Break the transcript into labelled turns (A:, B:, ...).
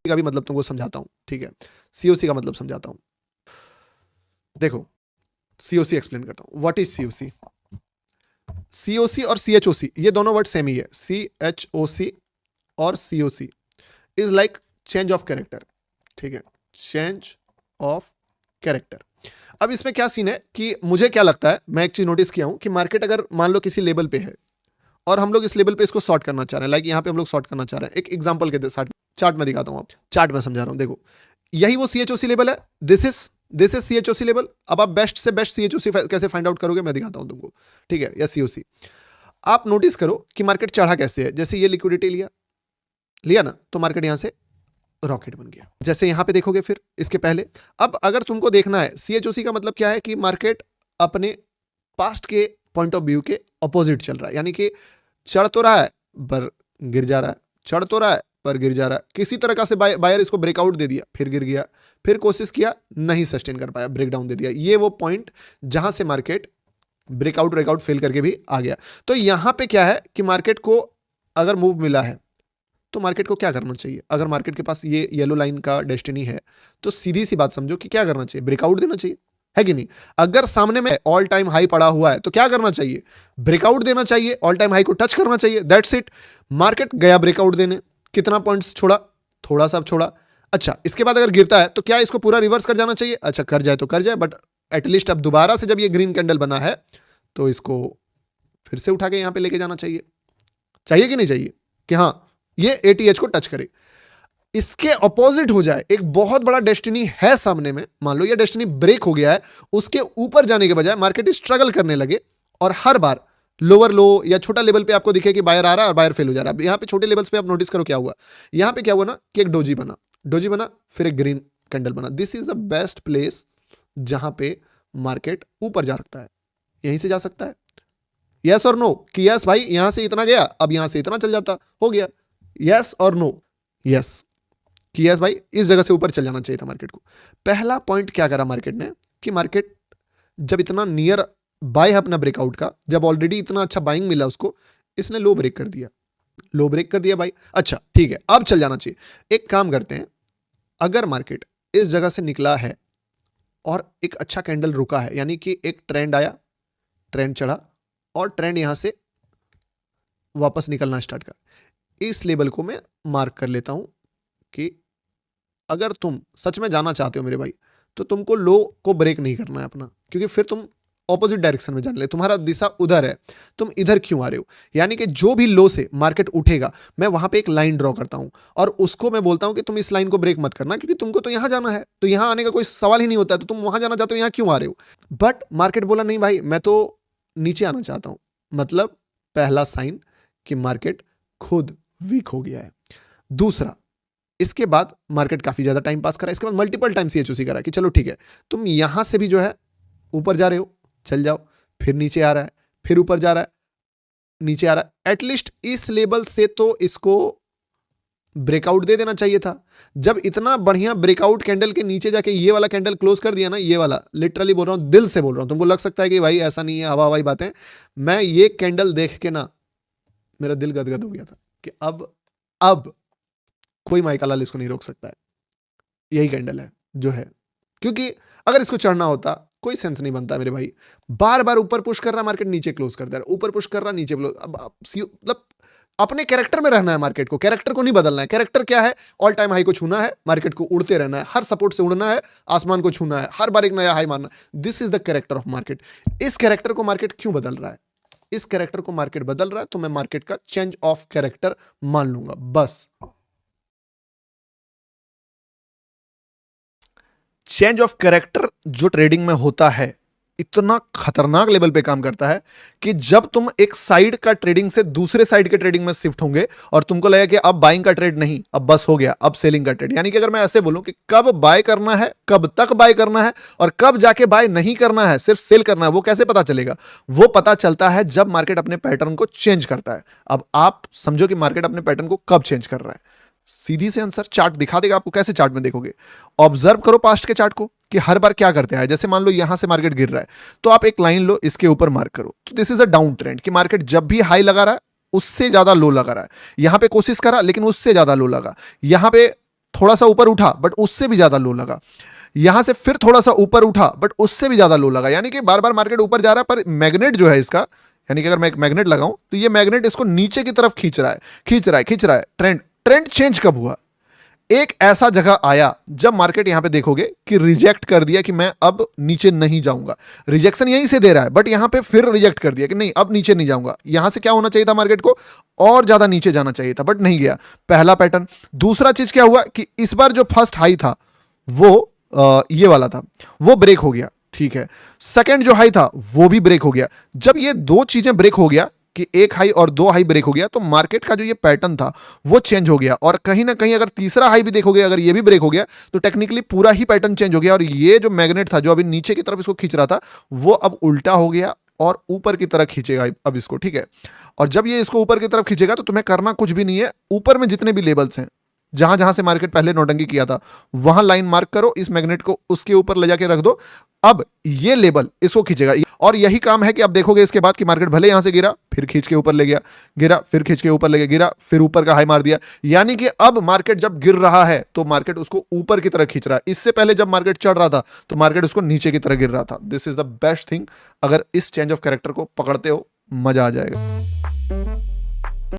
A: का भी मतलब तुमको समझाता हूं, ठीक है। सीओसी का मतलब समझाता हूं। देखो सीओसी एक्सप्लेन करता हूं। What is COC? सीओसी और सीएचओसी ये दोनों वर्ड सेम ही है। सीएचओसी और COC is like change of character, ठीक है, चेंज ऑफ कैरेक्टर। अब इसमें क्या सीन है कि मुझे क्या लगता है, मैं एक चीज नोटिस किया हूं कि मार्केट अगर मान लो किसी लेवल पे है और हम लोग इस लेवल पे इसको सॉर्ट करना चाह रहे हैं, लाइक यहाँ पे हम लोग सॉर्ट करना चाह रहे हैं। एक एग्जांपल के साथ चार्ट में दिखाता हूं, आप चार्ट में समझा रहा हूं। देखो यही वो सीएचओसी लेवल है, दिस इज सीएचओसी लेवल। अब आप बेस्ट से बेस्ट सीएचओसी कैसे फाइंड आउट करोगे मैं दिखाता हूं तुमको, ठीक है, या सीओसी। आप नोटिस करो कि मार्केट चढ़ा कैसे है। जैसे ये लिक्विडिटी लिया ना, तो मार्केट यहां से रॉकेट बन गया। जैसे यहां पे देखोगे फिर इसके पहले, अब अगर तुमको देखना है सीएचओसी का मतलब क्या है कि मार्केट अपने पास्ट के पॉइंट ऑफ व्यू के अपोजिट चल रहा है, यानी कि चढ़ तो रहा है पर गिर जा रहा है, चढ़ तो रहा है पर गिर जा रहा है। किसी तरह का से बायर इसको ब्रेकआउट दे दिया, फिर गिर गया, फिर कोशिश किया, नहीं सस्टेन कर पाया, ब्रेकडाउन दे दिया। ये वो पॉइंट जहां से मार्केट ब्रेकआउट फेल करके भी आ गया। तो यहां पे क्या है कि मार्केट को अगर मूव मिला है तो मार्केट को क्या करना चाहिए? अगर मार्केट के पास ये येलो लाइन का डेस्टिनी है तो सीधी सी बात समझो कि क्या करना चाहिए? ब्रेकआउट देना चाहिए, है कि नहीं? अगर सामने में ऑल टाइम हाई पड़ा हुआ है तो क्या करना चाहिए? ब्रेकआउट देना चाहिए, ऑल टाइम हाई को टच करना चाहिए, दैट्स इट। मार्केट गया ब्रेकआउट देने, कितना पॉइंट्स छोड़ा? थोड़ा सा छोड़ा। अच्छा, इसके बाद अगर गिरता है तो क्या इसको पूरा रिवर्स कर जाना चाहिए? अच्छा, कर जाए तो कर जाए, बट एटलीस्ट अब दोबारा से जब ये ग्रीन कैंडल बना है तो इसको फिर से उठा के यहां पे लेके जाना चाहिए। चाहिए कि नहीं चाहिए कि हाँ ये एटीएच को टच करे? इसके अपोजिट हो जाए, एक बहुत बड़ा डेस्टिनी है सामने में, मान लो ये डेस्टिनी ब्रेक हो गया है, उसके ऊपर जाने के बजाय मार्केट स्ट्रगल करने लगे और हर बार लोअर लो या छोटा लेवल पे आपको दिखे कि बायर आ रहा है और बायर फेल हो जा रहा है। यहां पे छोटे लेवल्स पे आप नोटिस करो क्या हुआ। यहां पे क्या हुआ ना कि एक डोजी बना, फिर एक ग्रीन कैंडल बना। This is the best place जहां पे मार्केट ऊपर जा सकता है, यहीं से जा सकता है। यस और नो कि यस भाई यहां से इतना गया, अब यहां से इतना चल जाता, हो गया। यस और नो? यस कि यस भाई इस जगह से ऊपर चल जाना चाहिए था मार्केट को। पहला पॉइंट क्या करा मार्केट ने कि मार्केट जब इतना नियर बाय है अपना ब्रेकआउट का, जब ऑलरेडी इतना अच्छा बाइंग मिला उसको, इसने लो ब्रेक कर दिया, लो ब्रेक कर दिया भाई। अच्छा ठीक है, अब चल जाना चाहिए। एक काम करते हैं, अगर मार्केट इस जगह से निकला है और एक अच्छा कैंडल रुका है, यानी कि एक ट्रेंड आया, ट्रेंड चढ़ा और ट्रेंड यहां से वापस निकलना स्टार्ट कर, इस लेवल को मैं मार्क कर लेता हूं कि अगर तुम सच में जाना चाहते हो मेरे भाई तो तुमको लो को ब्रेक नहीं करना है अपना, क्योंकि फिर तुम ऑपोजिट डायरेक्शन में जाने ले, तुम्हारा दिशा उधर है, तुम इधर क्यों आ रहे हो? यानी कि जो भी लो से मार्केट उठेगा मैं वहां पे एक लाइन ड्रॉ करता हूं और उसको मैं बोलता हूं कि तुम इस लाइन को ब्रेक मत करना, क्योंकि तुमको तो यहां जाना है, तो यहां आने का कोई सवाल ही नहीं होता है, तो तुम वहां जाना चाहते हो, यहां क्यों आ रहे हो? बट मार्केट बोला नहीं भाई मैं तो नीचे आना चाहता हूं। मतलब पहला साइन कि मार्केट खुद वीक हो गया है। दूसरा, इसके बाद मार्केट काफी ज्यादा टाइम पास करा, इसके बाद मल्टीपल टाइम सीएचओसी करा कि चलो ठीक है तुम यहां से भी जो है ऊपर जा रहे हो, चल जाओ, फिर नीचे आ रहा है, फिर ऊपर जा रहा है, नीचे आ रहा है, एटलीस्ट इस लेवल से तो इसको ब्रेकआउट दे देना चाहिए था। जब इतना बढ़िया ब्रेकआउट कैंडल के नीचे जाके ये वाला कैंडल क्लोज कर दिया ना, ये वाला, लिटरली बोल रहा हूं, दिल से बोल रहा हूं, तुमको लग सकता है कि भाई ऐसा नहीं है, हवा हवाई बातें, मैं ये कैंडल देख के ना मेरा दिल गदगद हो गया था कि अब कोई माइका लाल इसको नहीं रोक सकता है। यही कैंडल है जो है, क्योंकि अगर इसको चढ़ना होता कोई सेंस नहीं बनता मेरे भाई। बार बार ऊपर पुश कर रहा मार्केट, नीचे क्लोज कर दे रहा, ऊपर पुश कर रहा नीचे क्लोज। अब मतलब अपने कैरेक्टर में रहना है मार्केट को, कैरेक्टर को नहीं बदलना है। कैरेक्टर क्या है? ऑल टाइम हाई को छूना है, मार्केट को उड़ते रहना है, हर सपोर्ट से उड़ना है, आसमान को छूना है, हर बार एक नया हाई मारना। This is the character of market. इस कैरेक्टर को मार्केट क्यों बदल रहा है? इस कैरेक्टर को मार्केट बदल रहा है तो मैं मार्केट का चेंज ऑफ कैरेक्टर मान लूंगा, बस। चेंज ऑफ कैरेक्टर जो ट्रेडिंग में होता है इतना खतरनाक लेवल पे काम करता है कि जब तुम एक साइड का ट्रेडिंग से दूसरे साइड के ट्रेडिंग में शिफ्ट होंगे और तुमको लगेगा कि अब बाइंग का ट्रेड नहीं, अब बस हो गया, अब सेलिंग का ट्रेड। यानी कि अगर मैं ऐसे बोलूं कि कब बाय करना है, कब तक बाय करना है और कब जाके बाय नहीं करना है, सिर्फ सेल करना है, वो कैसे पता चलेगा? वो पता चलता है जब मार्केट अपने पैटर्न को चेंज करता है। अब आप समझो कि मार्केट अपने पैटर्न को कब चेंज कर रहा है। सीधी से आंसर चार्ट दिखा देगा आपको। कैसे चार्ट में देखोगे? ऑब्जर्व करो पास्ट के चार्ट को कि हर बार क्या करते हैं। जैसे मान लो यहां से मार्केट गिर रहा है तो आप एक लाइन लो, इसके ऊपर मार्क करो, तो this is a down trend कि मार्केट जब भी हाई लगा रहा है उससे ज्यादा लो लगा रहा है। यहां पे कोशिश करा लेकिन उससे ज्यादा लो लगा, यहां पे थोड़ा सा ऊपर उठा बट उससे भी ज्यादा लो लगा, यहां से फिर थोड़ा सा ऊपर उठा बट उससे भी ज्यादा लो लगा, यानी कि बार बार मार्केट ऊपर जा रहा है, पर मैग्नेट जो है इसका, यानी कि अगर मैं एक मैग्नेट लगाऊं तो ये मैग्नेट इसको नीचे की तरफ खींच रहा है, खींच रहा है, खींच रहा है। ट्रेंड चेंज कब हुआ? एक ऐसा जगह आया जब मार्केट यहां पे देखोगे कि रिजेक्ट कर दिया कि मैं अब नीचे नहीं जाऊंगा, रिजेक्शन यहीं से दे रहा है बट यहां पे फिर रिजेक्ट कर दिया कि नहीं अब नीचे नहीं जाऊंगा। यहां से क्या होना चाहिए था, मार्केट को और ज्यादा नीचे जाना चाहिए था बट नहीं गया, पहला पैटर्न। दूसरा चीज क्या हुआ कि इस बार जो फर्स्ट हाई था वो ये वाला था, वो ब्रेक हो गया, ठीक है। सेकंड जो हाई था वो भी ब्रेक हो गया। जब ये दो चीजें ब्रेक हो गया कि एक हाई और दो हाई ब्रेक हो गया, तो मार्केट का जो ये पैटर्न था वो चेंज हो गया। और कहीं ना कहीं अगर तीसरा हाई भी देखोगे, अगर ये भी ब्रेक हो गया तो टेक्निकली पूरा ही पैटर्न चेंज हो गया। और ये जो मैग्नेट था जो अभी नीचे की तरफ इसको खींच रहा था, वो अब उल्टा हो गया और ऊपर की तरफ खींचेगा अब इसको, ठीक है। और जब ये इसको ऊपर की तरफ खींचेगा तो तुम्हें करना कुछ भी नहीं है, ऊपर में जितने भी लेवल्स हैं, जहां जहां से मार्केट पहले नौटंकी किया था, वहां लाइन मार्क करो, इस मैग्नेट को उसके ऊपर ले जाके रख दो। अब ये लेवल इसको खींचेगा और यही काम है कि अब देखोगे इसके बाद कि मार्केट भले यहां से गिरा, फिर खींच के ऊपर ले गया, गिरा, फिर खींच के ऊपर ले गया, गिरा, फिर ऊपर का हाई मार दिया। यानी कि अब मार्केट जब गिर रहा है तो मार्केट उसको ऊपर की तरफ खींच रहा है। इससे पहले जब मार्केट चढ़ रहा था तो मार्केट उसको नीचे की तरफ गिर रहा था। This is the best thing. अगर इस चेंज ऑफ कैरेक्टर को पकड़ते हो, मजा आ जाएगा।